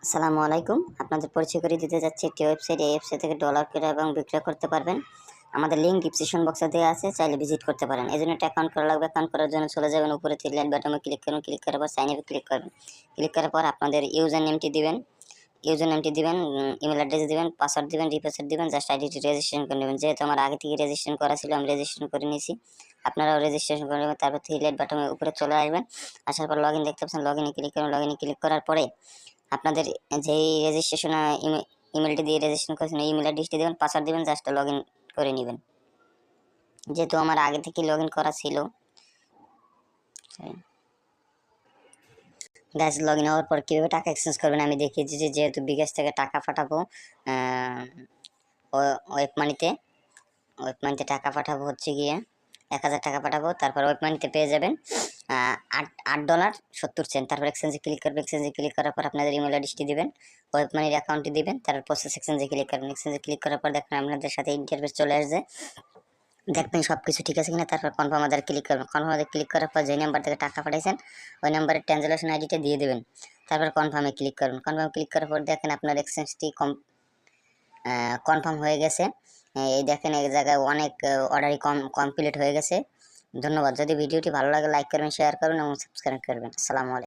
আসসালামু আলাইকুম। আপনাদের পরিচয় করে দিতে যাচ্ছি একটি ওয়েবসাইট। এই ওয়েবসাইট থেকে ডলার কেনা এবং বিক্রয় করতে পারবেন। আমাদের লিঙ্ক ডিসক্রিপশন বক্সে দেওয়া আছে, চাইলে ভিজিট করতে পারেন। এজন্য একটা অ্যাকাউন্ট করা লাগবে। অ্যাকাউন্ট করার জন্য চলে যাবেন উপরে থ্রি লাইন বাটনে ক্লিক করুন। ক্লিক করার পর সাইন আপে ক্লিক করবেন। ক্লিক করার পর আপনাদের ইউজার নেমটি দিবেন। ইমেল অ্যাড্রেস দিবেন, পাসওয়ার্ড দিবেন, রিপাসওয়ার্ড দিবেন, জাস্ট আইডিটি রেজিস্ট্রেশন করে নেবেন। যেহেতু আমার আগে থেকে রেজিস্ট্রেশন করা ছিল, আমি রেজিস্ট্রেশন করে নিয়েছি। আপনারাও রেজিস্ট্রেশন করে নেবেন। তারপর থ্রি লাইন বাটনের উপরে চলে আসবেন। আসার পর লগইন দেখতে পাচ্ছেন, লগইনে ক্লিক করুন। লগইনে ক্লিক করার পরে আপনাদের যেই রেজিস্ট্রেশন ইমেলটি দিয়ে রেজিস্ট্রেশন করেছেন এই ইমেল অ্যাড্রেসটি দেবেন, পাসওয়ার্ড দিবেন, জাস্ট লগইন করে নেবেন। যেহেতু আমার আগে থেকে লগইন করা ছিল, গ্যাস লগইন হওয়ার পর কীভাবে টাকা এক্সচেঞ্জ করবেন আমি দেখিয়ে দিচ্ছি। যেহেতু বিকাশ থেকে টাকা পাঠাবো ওয়েব মানিতে টাকা পাঠাবো হচ্ছে গিয়ে 1000 টাকা পাঠাবো। তারপর ওয়েব মানিতে পেয়ে যাবেন $8.70। তারপর এক্সচেঞ্জে ক্লিক করবেন। এক্সচেঞ্জে ক্লিক করার পর আপনাদের ইমেল অ্যাড্রেসটি দিবেন, ওয়েব মানির অ্যাকাউন্টটি দিবেন। তারপর প্রসেস এক্সচেঞ্জে ক্লিক করবেন। এক্সচেঞ্জে ক্লিক করার পর দেখবেন আপনাদের সাথে ইন্টারফেস চলে আসবে। দেখবেন সব কিছু ঠিক আছে কিনা। তারপর কনফার্ম আদার ক্লিক করবেন। কনফার্ম আদার ক্লিক করার পর যে নাম্বার থেকে টাকা পাঠাইছেন ওই নাম্বারের ট্রানজাকশন আইডিটা দিয়ে দেবেন। তারপর কনফার্মে ক্লিক করুন। কনফার্ম ক্লিক করার পর দেখেন আপনার এক্সচেঞ্জটি কনফার্ম হয়ে গেছে। এই দেখেন এই জায়গায় অনেক অর্ডারই কমপ্লিট হয়ে গেছে। ধন্যবাদ। যদি ভিডিওটি ভালো লাগে লাইক করবেন, শেয়ার করবেন এবং সাবস্ক্রাইব করবেন। আসসালামু আলাইকুম।